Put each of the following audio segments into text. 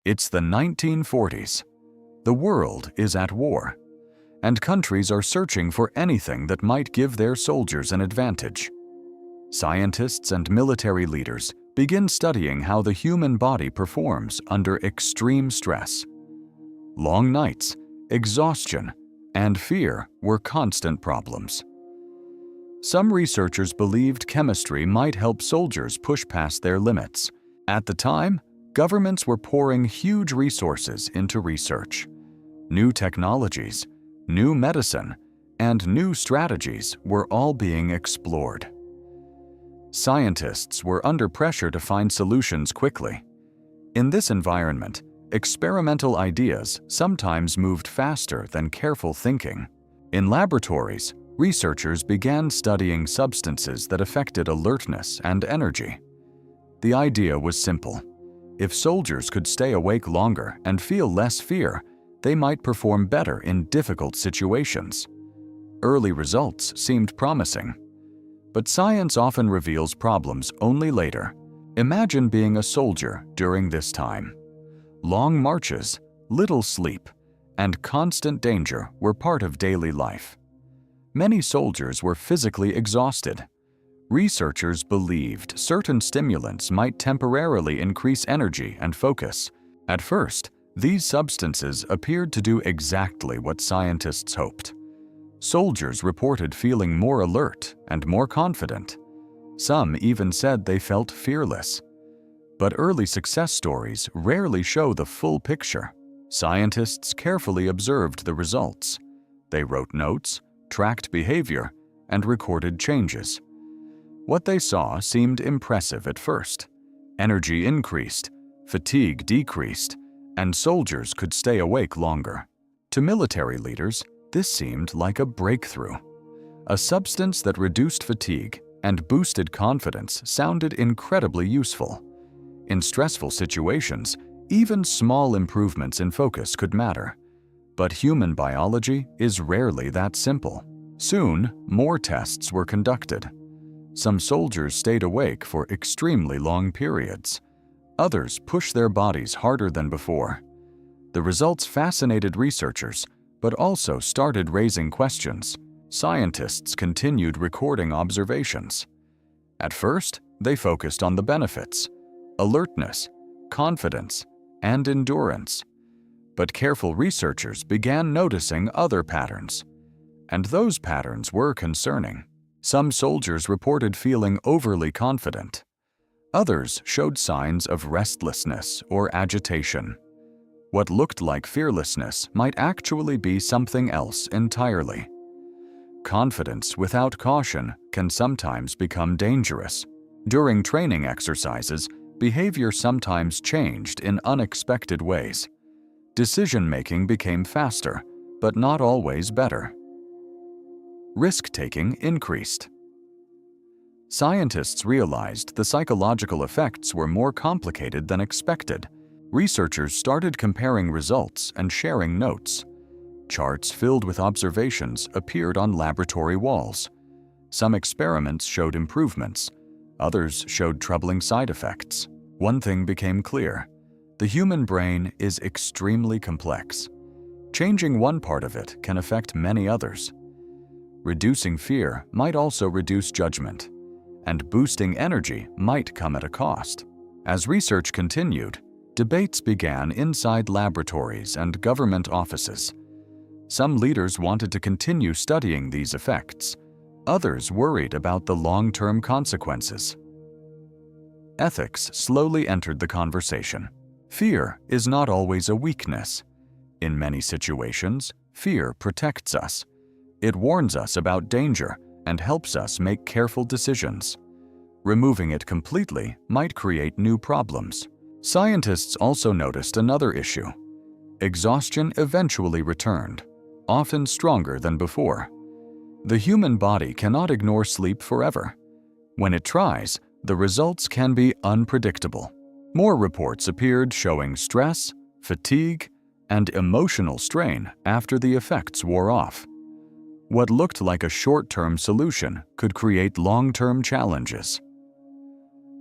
It's the 1940s. The world is at war, and countries are searching for anything that might give their soldiers an advantage. Scientists and military leaders begin studying how the human body performs under extreme stress. Long nights, exhaustion, and fear were constant problems. Some researchers believed chemistry might help soldiers push past their limits. At the time, governments were pouring huge resources into research. New technologies, new medicine, and new strategies were all being explored. Scientists were under pressure to find solutions quickly. In this environment, experimental ideas sometimes moved faster than careful thinking. In laboratories, researchers began studying substances that affected alertness and energy. The idea was simple. If soldiers could stay awake longer and feel less fear, they might perform better in difficult situations. Early results seemed promising. But science often reveals problems only later. Imagine being a soldier during this time. Long marches, little sleep, and constant danger were part of daily life. Many soldiers were physically exhausted. Researchers believed certain stimulants might temporarily increase energy and focus. At first, these substances appeared to do exactly what scientists hoped. Soldiers reported feeling more alert and more confident. Some even said they felt fearless. But early success stories rarely show the full picture. Scientists carefully observed the results. They wrote notes, tracked behavior, and recorded changes. What they saw seemed impressive at first. Energy increased, fatigue decreased, and soldiers could stay awake longer. To military leaders, this seemed like a breakthrough. A substance that reduced fatigue and boosted confidence sounded incredibly useful. In stressful situations, even small improvements in focus could matter. But human biology is rarely that simple. Soon, more tests were conducted. Some soldiers stayed awake for extremely long periods. Others pushed their bodies harder than before. The results fascinated researchers, but also started raising questions. Scientists continued recording observations. At first, they focused on the benefits: alertness, confidence, and endurance. But careful researchers began noticing other patterns. And those patterns were concerning. Some soldiers reported feeling overly confident. Others showed signs of restlessness or agitation. What looked like fearlessness might actually be something else entirely. Confidence without caution can sometimes become dangerous. During training exercises, behavior sometimes changed in unexpected ways. Decision-making became faster, but not always better. Risk-taking increased. Scientists realized the psychological effects were more complicated than expected. Researchers started comparing results and sharing notes. Charts filled with observations appeared on laboratory walls. Some experiments showed improvements. Others showed troubling side effects. One thing became clear: the human brain is extremely complex. Changing one part of it can affect many others. Reducing fear might also reduce judgment, and boosting energy might come at a cost. As research continued, debates began inside laboratories and government offices. Some leaders wanted to continue studying these effects. Others worried about the long-term consequences. Ethics slowly entered the conversation. Fear is not always a weakness. In many situations, fear protects us. It warns us about danger and helps us make careful decisions. Removing it completely might create new problems. Scientists also noticed another issue. Exhaustion eventually returned, often stronger than before. The human body cannot ignore sleep forever. When it tries, the results can be unpredictable. More reports appeared showing stress, fatigue, and emotional strain after the effects wore off. What looked like a short-term solution could create long-term challenges.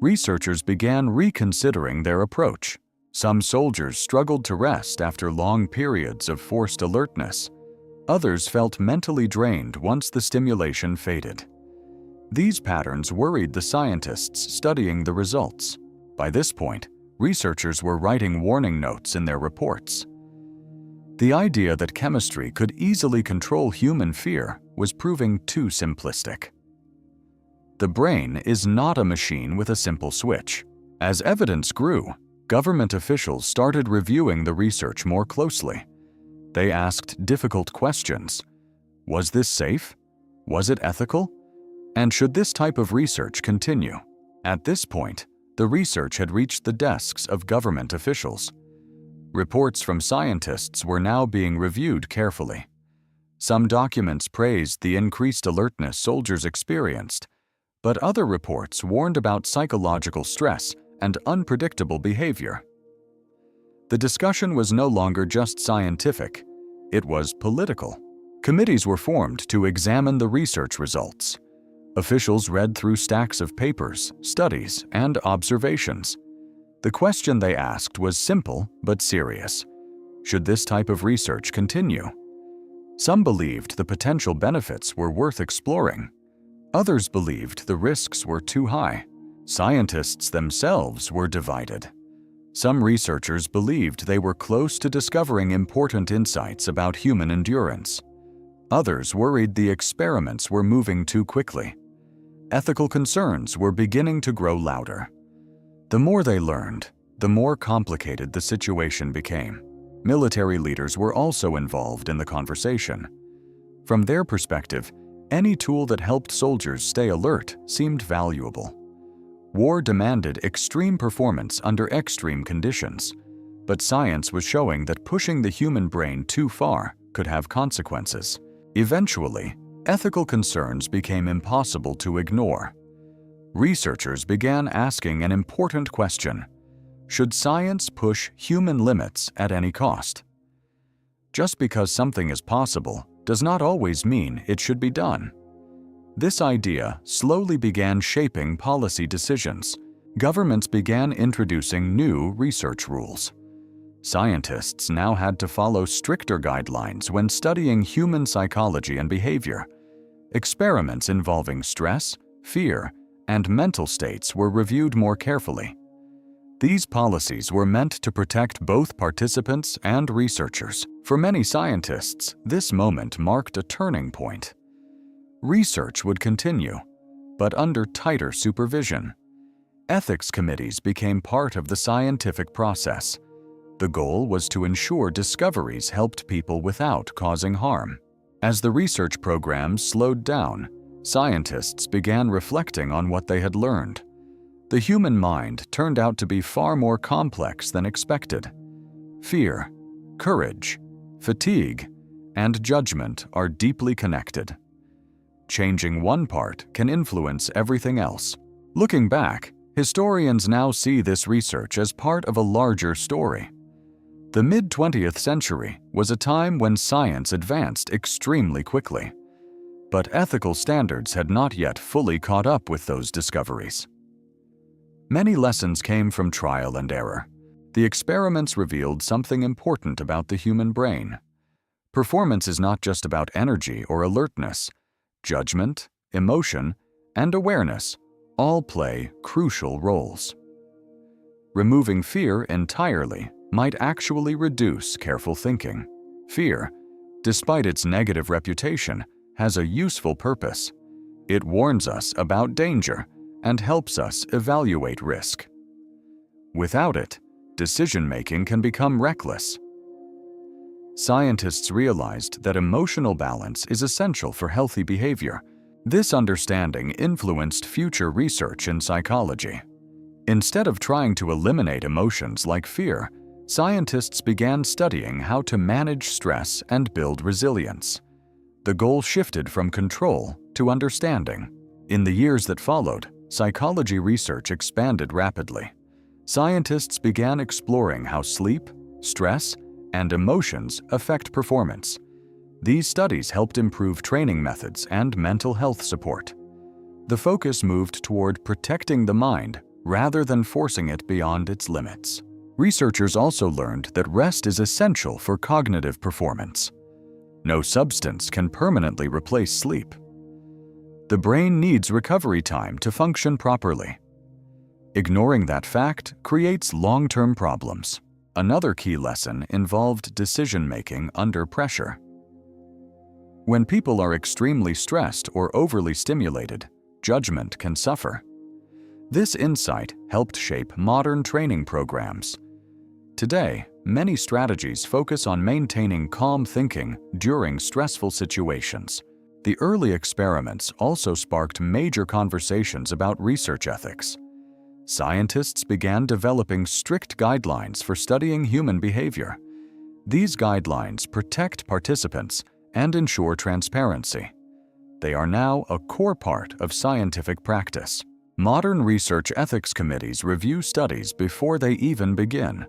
Researchers began reconsidering their approach. Some soldiers struggled to rest after long periods of forced alertness. Others felt mentally drained once the stimulation faded. These patterns worried the scientists studying the results. By this point, researchers were writing warning notes in their reports. The idea that chemistry could easily control human fear was proving too simplistic. The brain is not a machine with a simple switch. As evidence grew, government officials started reviewing the research more closely. They asked difficult questions. Was this safe? Was it ethical? And should this type of research continue? At this point, the research had reached the desks of government officials. Reports from scientists were now being reviewed carefully. Some documents praised the increased alertness soldiers experienced, but other reports warned about psychological stress and unpredictable behavior. The discussion was no longer just scientific, it was political. Committees were formed to examine the research results. Officials read through stacks of papers, studies, and observations. The question they asked was simple but serious. Should this type of research continue? Some believed the potential benefits were worth exploring. Others believed the risks were too high. Scientists themselves were divided. Some researchers believed they were close to discovering important insights about human endurance. Others worried the experiments were moving too quickly. Ethical concerns were beginning to grow louder. The more they learned, the more complicated the situation became. Military leaders were also involved in the conversation. From their perspective, any tool that helped soldiers stay alert seemed valuable. War demanded extreme performance under extreme conditions, but science was showing that pushing the human brain too far could have consequences. Eventually, ethical concerns became impossible to ignore. Researchers began asking an important question: should science push human limits at any cost? Just because something is possible does not always mean it should be done. This idea slowly began shaping policy decisions. Governments began introducing new research rules. Scientists now had to follow stricter guidelines when studying human psychology and behavior. Experiments involving stress, fear, and mental states were reviewed more carefully. These policies were meant to protect both participants and researchers. For many scientists, this moment marked a turning point. Research would continue, but under tighter supervision. Ethics committees became part of the scientific process. The goal was to ensure discoveries helped people without causing harm. As the research programs slowed down, scientists began reflecting on what they had learned. The human mind turned out to be far more complex than expected. Fear, courage, fatigue, and judgment are deeply connected. Changing one part can influence everything else. Looking back, historians now see this research as part of a larger story. The mid-20th century was a time when science advanced extremely quickly, but ethical standards had not yet fully caught up with those discoveries. Many lessons came from trial and error. The experiments revealed something important about the human brain. Performance is not just about energy or alertness. Judgment, emotion, and awareness all play crucial roles. Removing fear entirely might actually reduce careful thinking. Fear, despite its negative reputation, has a useful purpose. It warns us about danger and helps us evaluate risk. Without it, decision-making can become reckless. Scientists realized that emotional balance is essential for healthy behavior. This understanding influenced future research in psychology. Instead of trying to eliminate emotions like fear, scientists began studying how to manage stress and build resilience. The goal shifted from control to understanding. In the years that followed, psychology research expanded rapidly. Scientists began exploring how sleep, stress, and emotions affect performance. These studies helped improve training methods and mental health support. The focus moved toward protecting the mind rather than forcing it beyond its limits. Researchers also learned that rest is essential for cognitive performance. No substance can permanently replace sleep. The brain needs recovery time to function properly. Ignoring that fact creates long-term problems. Another key lesson involved decision-making under pressure. When people are extremely stressed or overly stimulated, judgment can suffer. This insight helped shape modern training programs. Today, many strategies focus on maintaining calm thinking during stressful situations. The early experiments also sparked major conversations about research ethics. Scientists began developing strict guidelines for studying human behavior. These guidelines protect participants and ensure transparency. They are now a core part of scientific practice. Modern research ethics committees review studies before they even begin.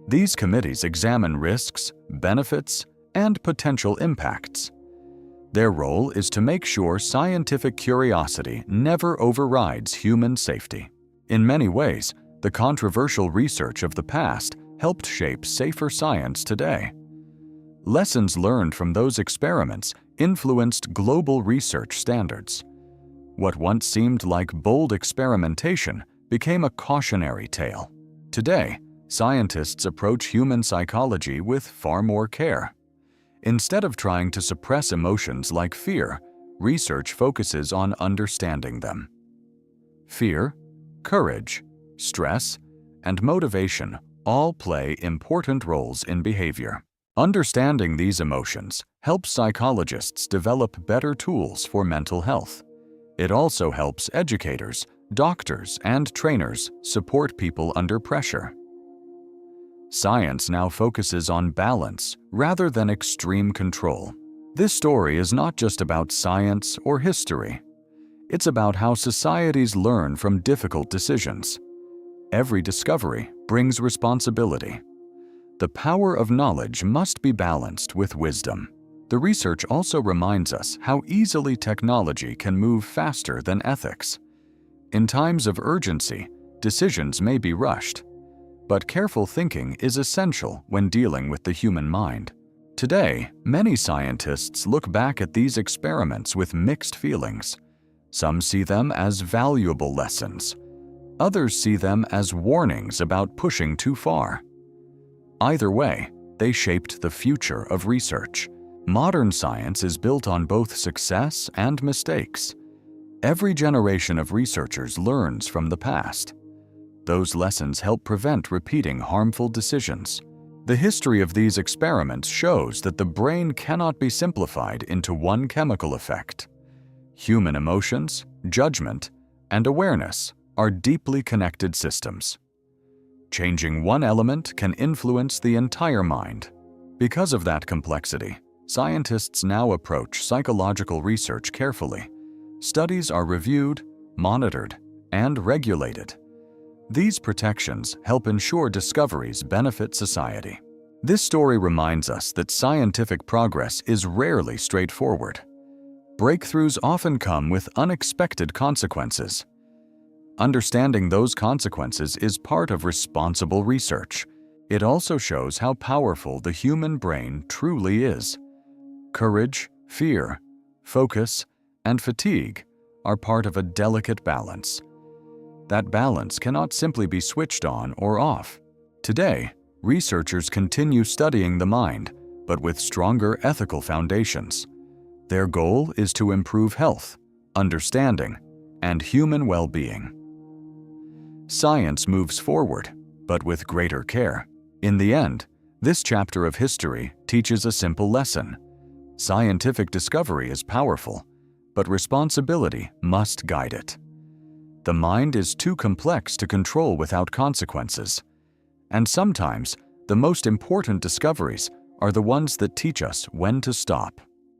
These committees examine risks, benefits, and potential impacts. Their role is to make sure scientific curiosity never overrides human safety. In many ways, the controversial research of the past helped shape safer science today. Lessons learned from those experiments influenced global research standards. What once seemed like bold experimentation became a cautionary tale. Today, scientists approach human psychology with far more care. Instead of trying to suppress emotions like fear, research focuses on understanding them. Fear, courage, stress, and motivation all play important roles in behavior. Understanding these emotions helps psychologists develop better tools for mental health. It also helps educators, doctors, and trainers support people under pressure. Science now focuses on balance rather than extreme control. This story is not just about science or history. It's about how societies learn from difficult decisions. Every discovery brings responsibility. The power of knowledge must be balanced with wisdom. The research also reminds us how easily technology can move faster than ethics. In times of urgency, decisions may be rushed. But careful thinking is essential when dealing with the human mind. Today, many scientists look back at these experiments with mixed feelings. Some see them as valuable lessons. Others see them as warnings about pushing too far. Either way, they shaped the future of research. Modern science is built on both success and mistakes. Every generation of researchers learns from the past. Those lessons help prevent repeating harmful decisions. The history of these experiments shows that the brain cannot be simplified into one chemical effect. Human emotions, judgment, and awareness are deeply connected systems. Changing one element can influence the entire mind. Because of that complexity, scientists now approach psychological research carefully. Studies are reviewed, monitored, and regulated. These protections help ensure discoveries benefit society. This story reminds us that scientific progress is rarely straightforward. Breakthroughs often come with unexpected consequences. Understanding those consequences is part of responsible research. It also shows how powerful the human brain truly is. Courage, fear, focus, and fatigue are part of a delicate balance. That balance cannot simply be switched on or off. Today, researchers continue studying the mind, but with stronger ethical foundations. Their goal is to improve health, understanding, and human well-being. Science moves forward, but with greater care. In the end, this chapter of history teaches a simple lesson. Scientific discovery is powerful, but responsibility must guide it. The mind is too complex to control without consequences. And sometimes, the most important discoveries are the ones that teach us when to stop.